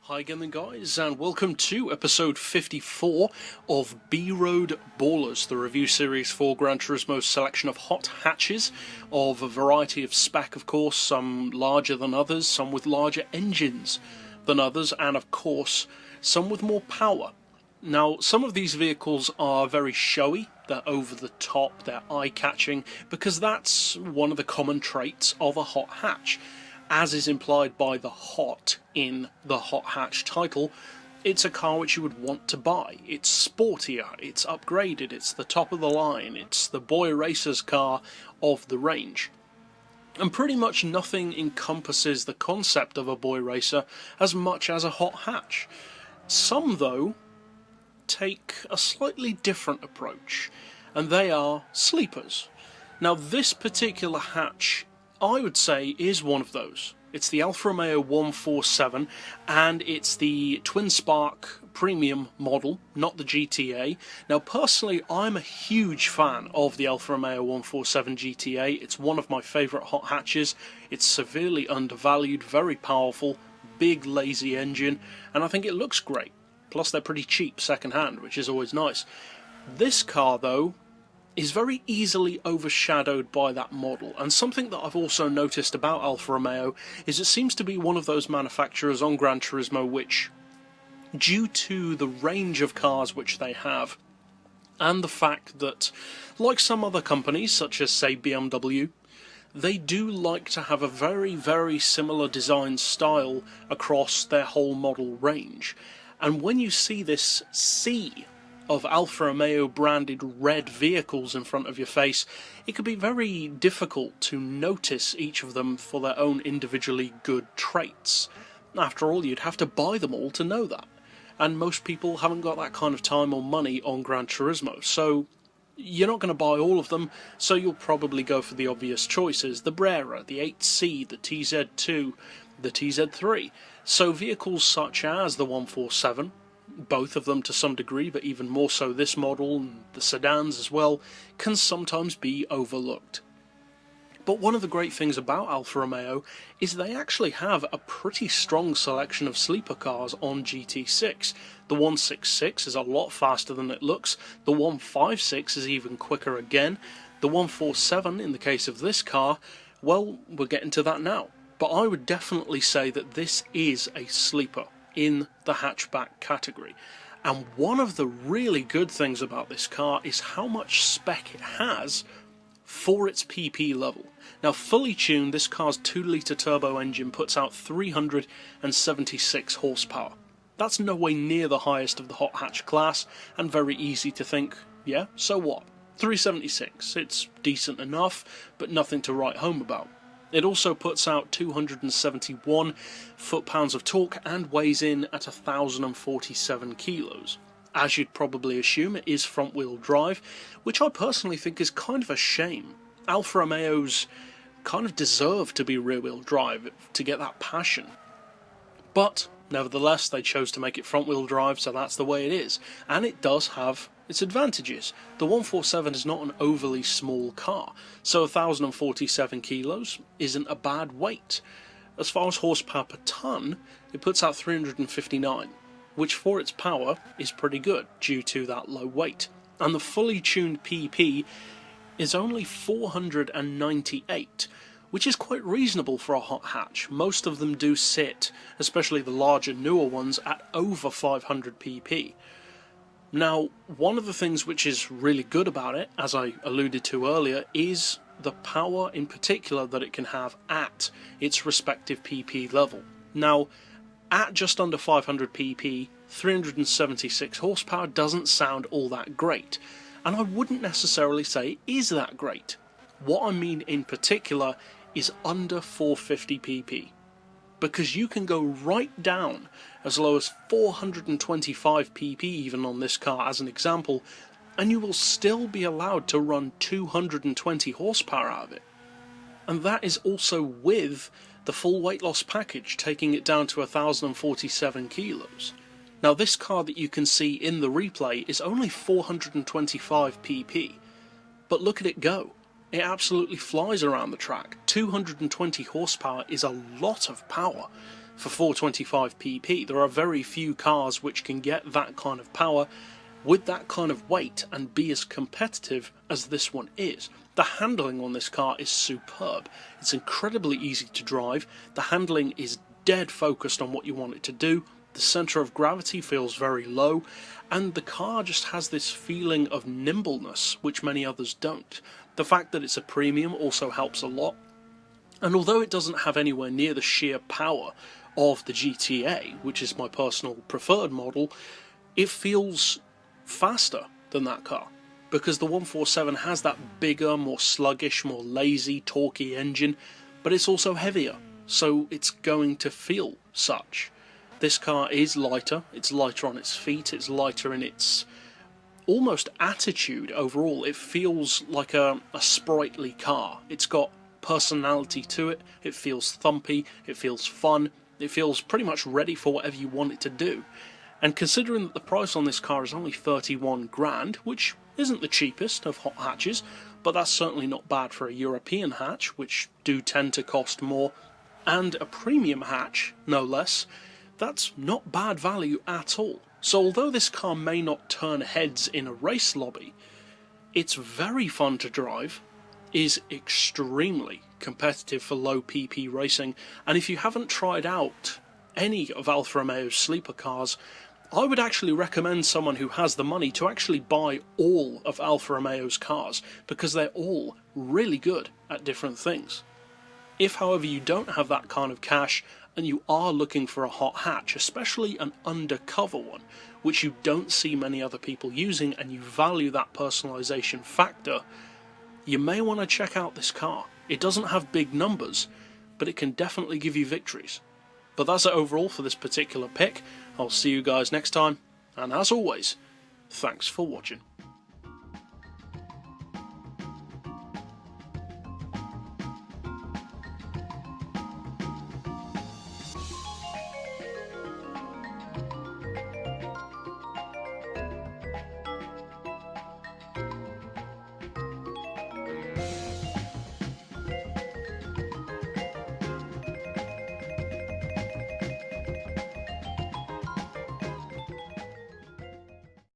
Hi again guys, and welcome to episode 54 of B-Road Ballers, the review series for Gran Turismo's selection of hot hatches of a variety of spec, of course, some larger than others, some with larger engines than others, and of course some with more power. Now, some of these vehicles are very showy, they're over the top, they're eye-catching, because that's one of the common traits of a hot hatch. As is implied by the hot in the hot hatch title, it's a car which you would want to buy. It's sportier, it's upgraded, it's the top of the line, it's the boy racer's car of the range. And pretty much nothing encompasses the concept of a boy racer as much as a hot hatch. Some, though, take a slightly different approach, and they are sleepers. Now, this particular hatch, I would say, is one of those. It's the Alfa Romeo 147, and it's the Twin Spark Premium model, not the GTA. Now, personally, I'm a huge fan of the Alfa Romeo 147 GTA. It's one of my favourite hot hatches. It's severely undervalued, very powerful, big lazy engine, and I think it looks great. Plus, they're pretty cheap second-hand, which is always nice. This car, though, is very easily overshadowed by that model, and something that I've also noticed about Alfa Romeo is it seems to be one of those manufacturers on Gran Turismo which, due to the range of cars which they have, and the fact that, like some other companies, such as say BMW, they do like to have a very similar design style across their whole model range. And when you see this sea of Alfa Romeo branded red vehicles in front of your face, it can be very difficult to notice each of them for their own individually good traits. After all, you'd have to buy them all to know that, and most people haven't got that kind of time or money on Gran Turismo, so you're not going to buy all of them, so you'll probably go for the obvious choices: the Brera, the 8C, the TZ2, the TZ3. So vehicles such as the 147, both of them to some degree, but even more so this model, and the sedans as well, can sometimes be overlooked. But one of the great things about Alfa Romeo is they actually have a pretty strong selection of sleeper cars on GT6. The 166 is a lot faster than it looks, the 156 is even quicker again, the 147 in the case of this car, well, we're getting to that now. But I would definitely say that this is a sleeper in the hatchback category. And one of the really good things about this car is how much spec it has for its PP level. Now, fully tuned, this car's 2-litre turbo engine puts out 376 horsepower. That's no way near the highest of the hot hatch class, and very easy to think, yeah, so what? 376, it's decent enough, but nothing to write home about. It also puts out 271 foot-pounds of torque and weighs in at 1,047 kilos. As you'd probably assume, it is front-wheel drive, which I personally think is kind of a shame. Alfa Romeos kind of deserve to be rear-wheel drive to get that passion. But, nevertheless, they chose to make it front-wheel drive, so that's the way it is. And it does have its advantages. The 147 is not an overly small car, so 1,047 kilos isn't a bad weight. As far as horsepower per tonne, it puts out 359, which for its power is pretty good due to that low weight. And the fully tuned PP is only 498, which is quite reasonable for a hot hatch. Most of them do sit, especially the larger, newer ones, at over 500 PP. Now, one of the things which is really good about it, as I alluded to earlier, is the power in particular that it can have at its respective PP level. Now, at just under 500 PP, 376 horsepower doesn't sound all that great, and I wouldn't necessarily say it is that great. What I mean in particular is under 450 PP. Because you can go right down as low as 425 PP even on this car as an example, and you will still be allowed to run 220 horsepower out of it. And that is also with the full weight loss package, taking it down to 1,047 kilos. Now, this car that you can see in the replay is only 425 PP, but look at it go. It absolutely flies around the track. 220 horsepower is a lot of power. for 425 pp. There are very few cars which can get that kind of power with that kind of weight and be as competitive as this one is. The handling on this car is superb. It's incredibly easy to drive. The handling is dead focused on what you want it to do. The centre of gravity feels very low, and the car just has this feeling of nimbleness which many others don't. The fact that it's a premium also helps a lot, and although it doesn't have anywhere near the sheer power of the GTA, which is my personal preferred model, it feels faster than that car, because the 147 has that bigger, more sluggish, more lazy, torquey engine, but it's also heavier, so it's going to feel such. This car is lighter, it's lighter on its feet, it's lighter in its almost attitude overall. It feels like a sprightly car. It's got personality to it, it feels thumpy, it feels fun, it feels pretty much ready for whatever you want it to do. And considering that the price on this car is only 31 grand, which isn't the cheapest of hot hatches, but that's certainly not bad for a European hatch, which do tend to cost more, and a premium hatch, no less, that's not bad value at all. So although this car may not turn heads in a race lobby, it's very fun to drive, is extremely competitive for low PP racing, and if you haven't tried out any of Alfa Romeo's sleeper cars, I would actually recommend someone who has the money to actually buy all of Alfa Romeo's cars, because they're all really good at different things. If, however, you don't have that kind of cash and you are looking for a hot hatch, especially an undercover one, which you don't see many other people using, and you value that personalisation factor, you may want to check out this car. It doesn't have big numbers, but it can definitely give you victories. But that's it overall for this particular pick. I'll see you guys next time, and as always, thanks for watching.